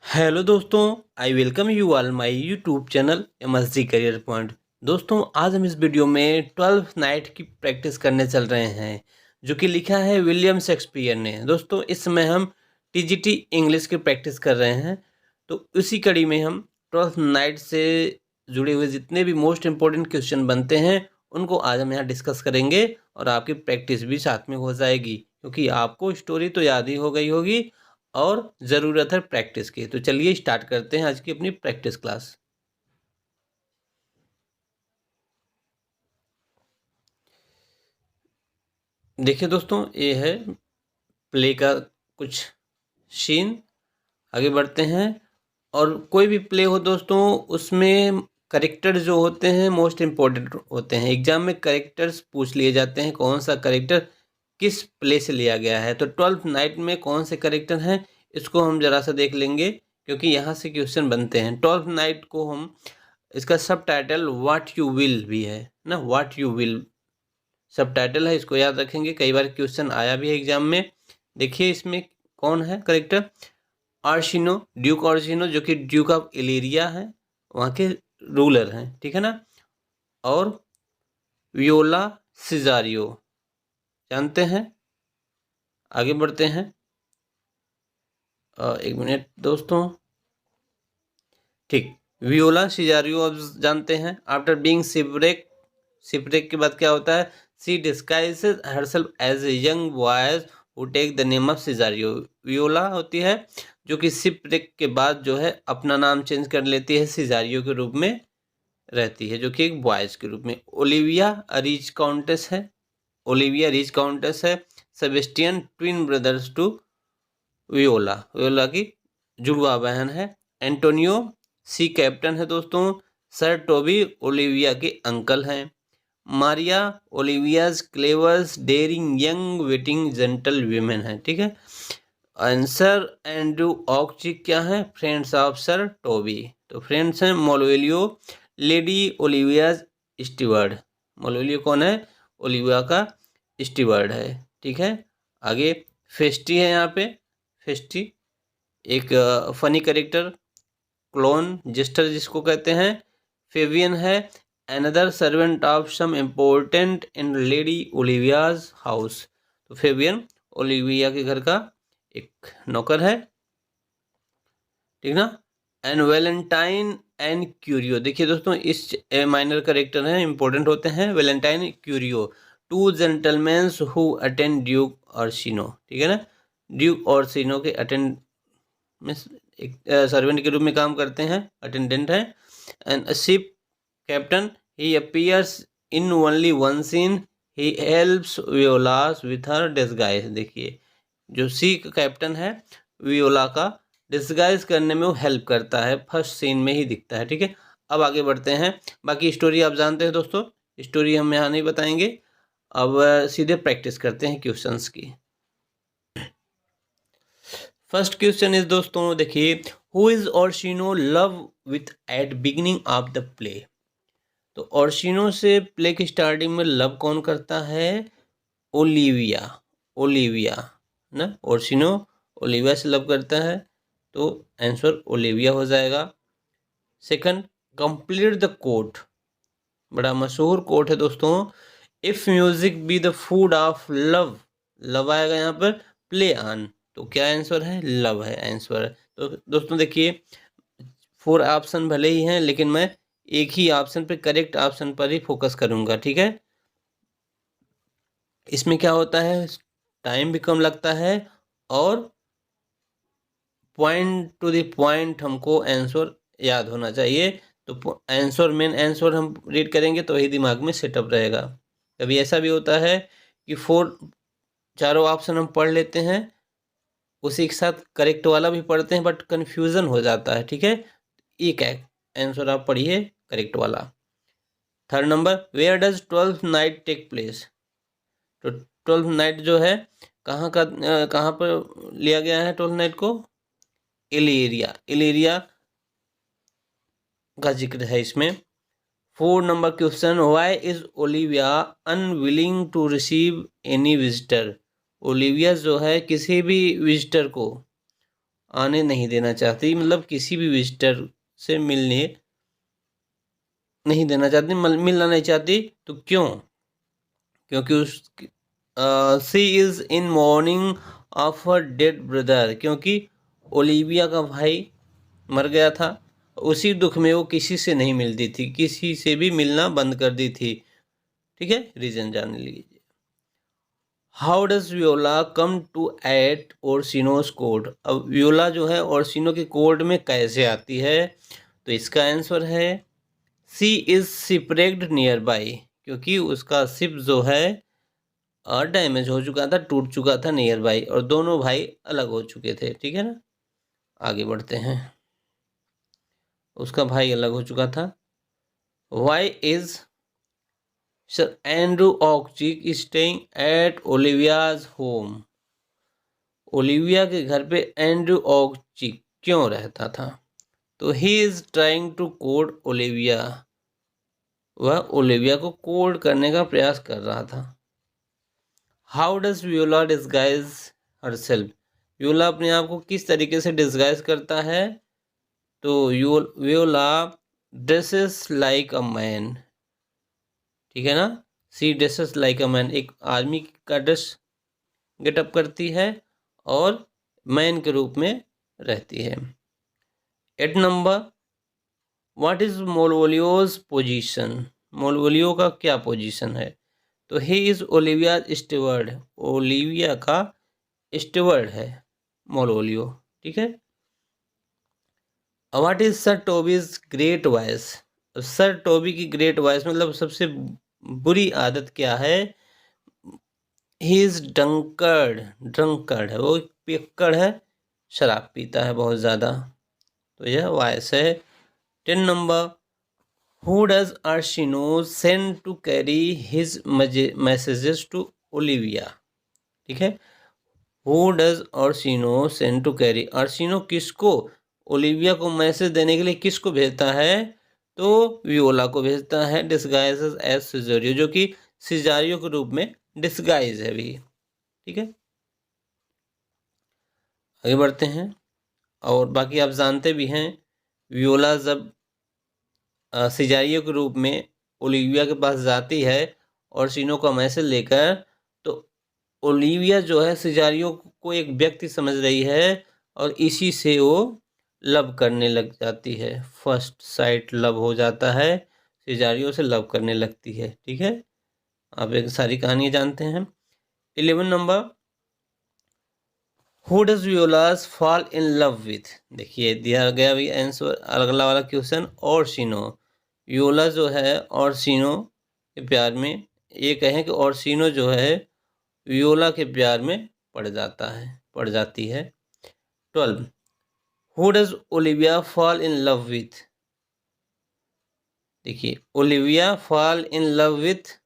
Hello दोस्तों, I welcome you all my YouTube channel MSG career point. दोस्तों, आज हम इस वीडियो में 12th नाइट की प्रैक्टिस करने चल रहे हैं, जो कि लिखा है विलियम शेक्सपियर ने। दोस्तों, इस समय हम टीजीटी इंग्लिश की प्रैक्टिस कर रहे हैं, तो उसी कड़ी में हम 12th नाइट से जुड़े हुए जितने भी मोस्ट इम्पोर्टेंट क्वेश्चन बनते हैं उनको आज हम यहाँ डिस्कस करेंगे और आपकी प्रैक्टिस भी साथ में हो जाएगी, क्योंकि आपको स्टोरी तो याद ही हो गई होगी और ज़रूरत है प्रैक्टिस की। तो चलिए स्टार्ट करते हैं आज की अपनी प्रैक्टिस क्लास। देखिए दोस्तों, ये है प्ले का कुछ सीन। आगे बढ़ते हैं। और कोई भी प्ले हो दोस्तों, उसमें करेक्टर जो होते हैं मोस्ट इम्पोर्टेंट होते हैं। एग्जाम में करेक्टर्स पूछ लिए जाते हैं, कौन सा करेक्टर किस प्ले से लिया गया है। तो 12th नाइट में कौन से करेक्टर हैं, इसको हम ज़रा सा देख लेंगे, क्योंकि यहाँ से क्वेश्चन बनते हैं। 12th नाइट को हम, इसका सब टाइटल व्हाट यू विल भी है ना, व्हाट यू विल सब टाइटल है, इसको याद रखेंगे। कई बार क्वेश्चन आया भी है एग्जाम में। देखिए इसमें कौन है करेक्टर, आर्शिनो, ड्यूक आर्शिनो, जो कि ड्यूक ऑफ इलेरिया है, वहाँ के रूलर हैं, ठीक है ना। और वियोला सिजारियो, जानते हैं। आगे बढ़ते हैं। एक मिनट दोस्तों, ठीक। वियोला सिजारियो अब जानते हैं। आफ्टर बीइंग शिपरेक, शिपरेक के बाद क्या होता है, she disguises herself as a young boys who take the name of Cesario. Viola होती है जो कि शिपरेक के बाद जो है अपना नाम चेंज कर लेती है, सिजारियो के रूप में रहती है, जो कि एक बॉयज के रूप में। ओलिविया रिच काउंटेस है, ओलिविया रिच काउंटेस है। Sebastian twin brothers to Viola, Viola की जुड़वा बहन है। एंटोनियो सी कैप्टन है दोस्तों। सर टोबी ओलिविया के अंकल हैं। Maria Olivia's clevers daring young waiting gentle women है, ठीक है। आंसर एंड्रू ऑक्चिक क्या है, फ्रेंड्स ऑफ सर टोबी। तो फ्रेंड्स हैं मोलोवेलियो लेडी ओलिवियाज स्टीवर्ड। मोलोवेलियो कौन है, ओलिविया का स्टीवर्ड है, ठीक है। आगे फेस्टी है, यहाँ पे फेस्टी एक फनी करेक्टर, क्लोन जेस्टर जिसको कहते हैं। फेवियन है another servant of some important in lady Olivia's house. तो फेवियन ओलिविया के घर का एक नौकर है, ठीक ना। एंड वेलेंटाइन एंड क्यूरियो, देखिए दोस्तों इस माइनर करेक्टर हैं, इंपॉर्टेंट होते हैं। Valentine Curio, two gentleman who attend Duke Orsino, ठीक है ना। ड्यूक ऑर्सिनो के अटेंड में एक सर्वेंट के रूप में काम करते हैं, अटेंडेंट है। And ship captain, he appears in only one scene, he helps Viola's with her disguise. देखिए जो सी कैप्टन है, वियोला का डिस्गाइज करने में वो हेल्प करता है, फर्स्ट सीन में ही दिखता है, ठीक है। अब आगे बढ़ते हैं। बाकी स्टोरी आप जानते हैं दोस्तों, स्टोरी हम यहाँ नहीं बताएंगे। अब सीधे प्रैक्टिस करते हैं क्वेश्चंस की। फर्स्ट क्वेश्चन इज दोस्तों, देखिए, who is Orsino love with at beginning of the play. तो ओर्शिनो से प्ले की स्टार्टिंग में लव कौन करता है, ओलिविया, ओलिविया ना। ओर्शिनो ओलिविया से लव करता है, तो आंसर ओलिविया हो जाएगा। सेकंड, कंप्लीट द कोट, बड़ा मशहूर कोट है दोस्तों। If music be the food of love, love आएगा यहाँ पर, प्ले ऑन। तो क्या आंसर है, लव है आंसर। तो दोस्तों देखिए, 4 ऑप्शन भले ही हैं, लेकिन मैं एक ही ऑप्शन पे, करेक्ट ऑप्शन पर ही फोकस करूंगा, ठीक है। इसमें क्या होता है, टाइम भी कम लगता है और पॉइंट टू द पॉइंट हमको आंसर याद होना चाहिए। तो आंसर, मेन आंसर हम रीड करेंगे तो वही दिमाग में सेटअप रहेगा। कभी ऐसा भी होता है कि 4 चारों ऑप्शन हम पढ़ लेते हैं, उसी के साथ करेक्ट वाला भी पढ़ते हैं, बट कन्फ्यूज़न हो जाता है, ठीक है। एक आंसर आप पढ़िए करेक्ट वाला। Third number, where does 12th night take place. तो 12th नाइट जो है कहाँ का, कहाँ पर लिया गया है 12th नाइट को, इलेरिया, इलेरिया का जिक्र है इसमें। 4 number question, why is Olivia unwilling to receive any visitor. Olivia जो है किसी भी विजिटर को आने नहीं देना चाहती, मतलब किसी भी विजिटर से मिलने नहीं देना चाहती, मिलना नहीं चाहती। तो क्यों? क्योंकि उस she is in mourning of her dead brother, क्योंकि ओलिविया का भाई मर गया था, उसी दुख में वो किसी से नहीं मिलती थी, किसी से भी मिलना बंद कर दी थी। ठीक है, रीजन जान लीजिए। How does Viola come to at Orsino's court? अब वियोला जो है ओरसिनो के कोर्ट में कैसे आती है? तो इसका आंसर है सी इज शिपरेक्ड नियर बाई, क्योंकि उसका शिप जो है डैमेज हो चुका था, टूट चुका था नियर बाई, और दोनों भाई अलग हो चुके थे। ठीक है ना, आगे बढ़ते हैं। उसका भाई अलग हो चुका था। Why is sir Andrew Aguecheek staying at Olivia's home? Olivia के घर पे एंड्रू ऑक्चिक क्यों रहता था? तो he is trying to court Olivia, वह ओलिविया को कोड करने का प्रयास कर रहा था। How does Viola disguise herself? Viola अपने आप को किस तरीके से डिस्गाइज करता है? तो Viola dresses like a man, ठीक है ना, सी ड्रेसेस लाइक अ मैन, एक आदमी का ड्रेस गेटअप करती है और मैन के रूप में रहती है। 8 number, what is Malvolio's position? Malvolio का क्या पोजीशन है? तो he is Olivia steward, Olivia का स्टीवर्ड है मोलवोलियो। ठीक है। What is sir Toby's great voice? Sir Toby की ग्रेट वॉइस मतलब सबसे बुरी आदत क्या है? ही इज ड्रंकर्ड, ड्रंकर्ड है, वो पियक्कड़ है, शराब पीता है बहुत ज़्यादा। तो यह वॉइस है। 10 number, who does Orsino send to carry his messages to Olivia? ठीक है, who does Orsino send to carry? Orsino किसको, ओलिविया को मैसेज देने के लिए किसको भेजता है? तो वियोला को भेजता है, डिस्गाइज एज सिजारियो, जो कि सिजारियो के रूप में डिस्गाइज है भी। ठीक है, आगे बढ़ते हैं। और बाकी आप जानते भी हैं, वियोला जब सिजारियो के रूप में ओलिविया के पास जाती है और सीनो का मैसेज लेकर, तो ओलिविया जो है सिजारियो को एक व्यक्ति समझ रही है और इसी से वो लव करने लग जाती है, फर्स्ट साइट लव हो जाता है, सिजारियो से लव करने लगती है। ठीक है, आप एक सारी कहानी जानते हैं। 11 number, who does Viola's fall in love with? देखिए दिया गया भी आंसर, अगला वाला क्वेश्चन, और सीनो, वियोला जो है और सीनो के प्यार में, ये कहें कि और सीनो जो है वियोला के प्यार में पड़ जाता है, पड़ जाती है। 12, who does Olivia fall in love with? देखिए Olivia fall in love with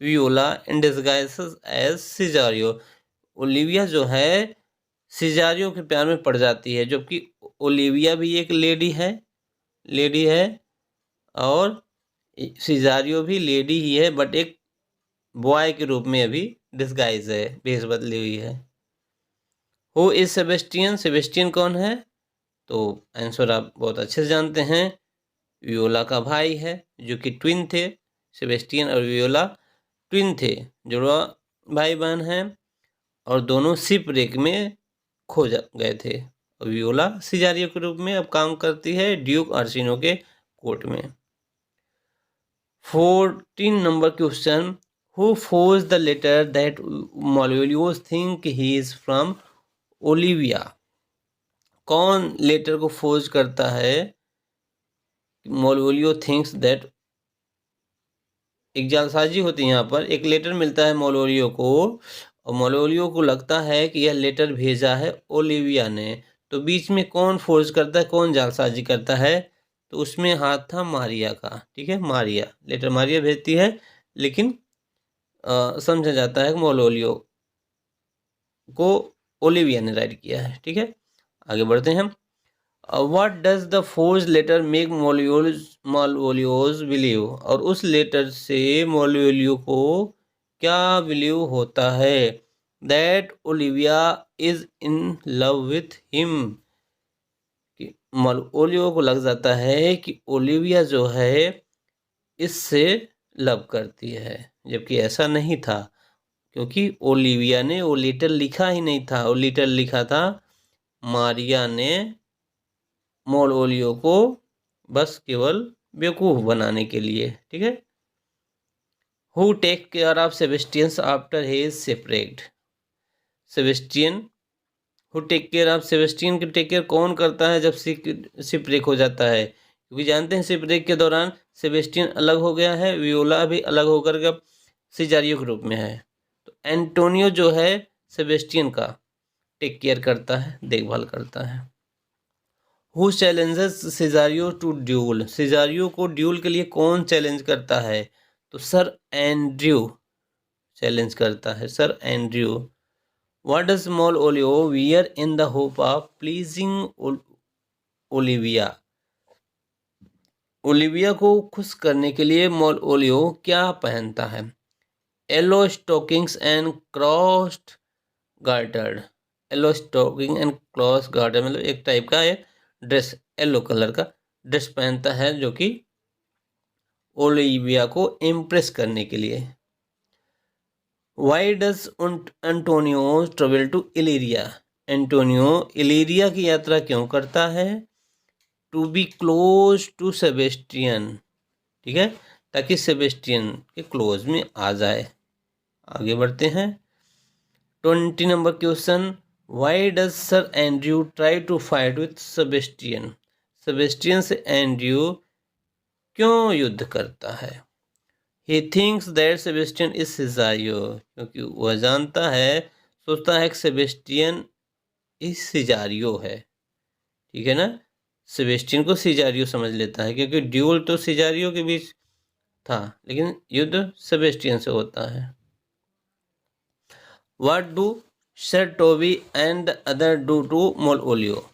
Viola in disguises as Cesario. Olivia जो है सिजारियो के प्यार में पड़ जाती है, जबकि ओलिविया भी एक लेडी है और सिजारियो भी लेडी ही है, बट एक बॉय के रूप में अभी डिस्गाइज है, भेष बदली हुई है। Who is Sebastian? सेबेस्टियन कौन है? तो आंसर आप बहुत अच्छे से जानते हैं, वियोला का भाई है, जो कि ट्विन थे। सेबेस्टियन और वियोला ट्विन थे, जुड़वा भाई बहन हैं, और दोनों शिप रेक में खो गए थे। और वियोला सिजारियो के रूप में अब काम करती है ड्यूक आर्सिनो के कोर्ट में। 14 number question, who force the letter that Malvolio's think he is from Olivia? कौन लेटर को फोर्स करता है? मोलवोलियो थिंक्स दैट, एक जालसाजी होती है यहाँ पर, एक लेटर मिलता है मोलवोलियो को, और मोलवोलियो को लगता है कि यह लेटर भेजा है ओलिविया ने। तो बीच में कौन फोर्स करता है, कौन जालसाजी करता है? तो उसमें हाथ था मारिया का। ठीक है, मारिया, लेटर मारिया भेजती है, लेकिन समझा जाता है कि मोलवोलियो को ओलिविया ने राइट किया है। ठीक है, आगे बढ़ते हैं हम। What does the force letter make Malvolio's believe? और उस लेटर से मोलवोलियो को क्या बिलीव होता है? That Olivia is in love with him, कि मालवोलियो को लग जाता है कि ओलिविया जो है इससे लव करती है, जबकि ऐसा नहीं था, क्योंकि ओलिविया ने ओ लिटिल लिखा ही नहीं था। ओ लिटिल लिखा था मारिया ने मालवोलियो को बस केवल बेवकूफ़ बनाने के लिए। ठीक है। Who take care of Sebastian after he is separate. Sebastian who take care of Sebastian की टेक केयर कौन करता है जब शिपरेक हो जाता है, क्योंकि जानते हैं शिपरेक के दौरान सेबेस्टियन अलग हो गया है, वियोला भी अलग होकर के सिजारियो के रूप में है। तो एंटोनियो जो है सेबेस्टियन का टेक केयर करता है, देखभाल करता है। Who challenges Cesario to duel. Cesario को ड्यूल के लिए कौन चैलेंज करता है, तो सर एंड्रयू चैलेंज करता है, sir Andrew. What does Malvolio wear in the hope of pleasing Olivia. Olivia को खुश करने के लिए मालवोलियो क्या पहनता है, yellow stockings and crossed gartered. Yellow stocking and cross gartered मतलब एक टाइप का ड्रेस, येलो कलर का ड्रेस पहनता है, जो कि ओलिविया को इम्प्रेस करने के लिए। Why does Antonio travel to Illyria. Antonio Illyria की यात्रा क्यों करता है, to be close to Sebastian. ठीक है, ताकि सेबेस्टियन के क्लोज में आ जाए। आगे बढ़ते हैं। 20 number question, why does sir Andrew try to fight with Sebastian. Sebastian से एंड्रयू क्यों युद्ध करता है। He thinks that Sebastian is Cesario, क्योंकि वह जानता है, सोचता है कि सेबेस्टियन इस सिजारियो है। ठीक है ना, सेबेस्टियन को सिजारियो समझ लेता है, क्योंकि ड्यूल तो सिजारियो के बीच था, लेकिन युद्ध सेबेस्टियन से होता है। What do sir Toby and other do to Malvolio.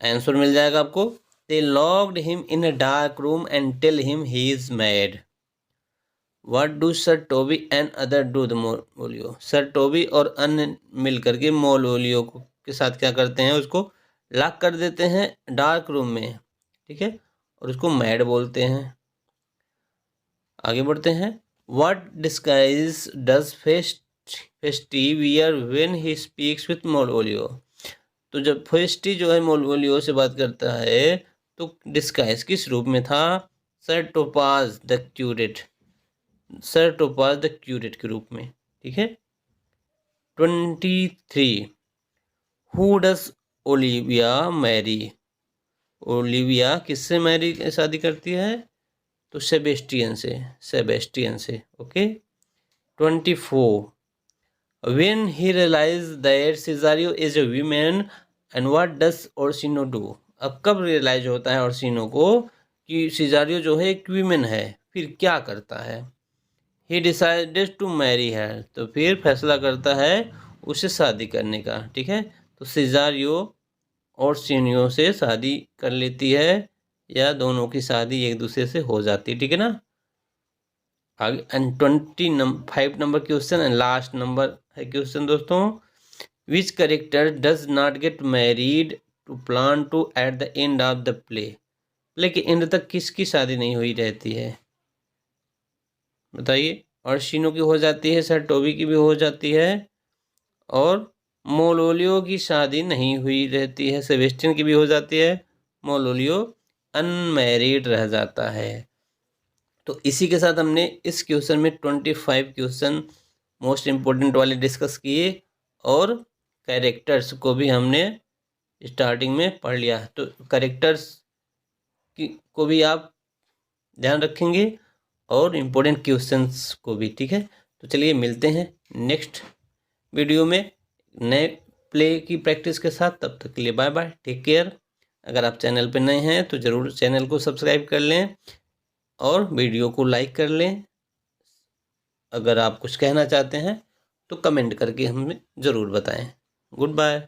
Answer मिल जाएगा आपको, they locked him in a dark room and tell him he is mad. What do sir Toby and other do the Malvolio. Sir Toby और अन्य मिलकर के Malvolio के साथ क्या करते हैं, उसको लॉक कर देते हैं डार्क रूम में। ठीक है, और उसको मैड बोलते हैं। आगे बढ़ते हैं। What disguise does Feste wear when he speaks with Malvolio. तो जब फेस्टी जो है मालवोलियो से बात करता है, तो डिस्गाइज किस रूप में था, sir Topas the curate, sir Topas the curate के रूप में। ठीक है। 23, who does Olivia marry. Olivia किससे मैरी शादी करती है, तो सेबेस्टियन से, सेबेस्टियन से। Okay. 24, when he realize that Cesario is a women and what does Orsino do. अब कब रियलाइज होता है ओर्सिनो को कि सिजारियो जो है एक वीमेन है, फिर क्या करता है, he decided to marry her, तो फिर फैसला करता है उसे शादी करने का। ठीक है, तो सिजारियो ओर्सिनो से शादी कर लेती है, या दोनों की शादी एक दूसरे से हो जाती है। ठीक है ना। आगे 25 number question and last number है क्वेश्चन दोस्तों, which character does not get married to plan to at the end of the play. Play के एंड तक किसकी शादी नहीं हुई रहती है, बताइए। ओर्सिनो की हो जाती है, सर टोबी की भी हो जाती है, और मालवोलियो की शादी नहीं हुई रहती है, सेबेस्टियन की भी हो जाती है, मालवोलियो अनमैरिड रह जाता है। तो इसी के साथ हमने इस क्वेश्चन में 25 क्वेश्चन मोस्ट इम्पोर्टेंट वाले डिस्कस किए, और कैरेक्टर्स को भी हमने स्टार्टिंग में पढ़ लिया। तो कैरेक्टर्स को भी आप ध्यान रखेंगे, और इम्पोर्टेंट क्वेश्चंस को भी। ठीक है, तो चलिए मिलते हैं नेक्स्ट वीडियो में नए प्ले की प्रैक्टिस के साथ। तब तक के लिए बाय बाय, टेक केयर। अगर आप चैनल पर नए हैं तो ज़रूर चैनल को सब्सक्राइब कर लें, और वीडियो को लाइक कर लें। अगर आप कुछ कहना चाहते हैं तो कमेंट करके हमें ज़रूर बताएं। Good bye.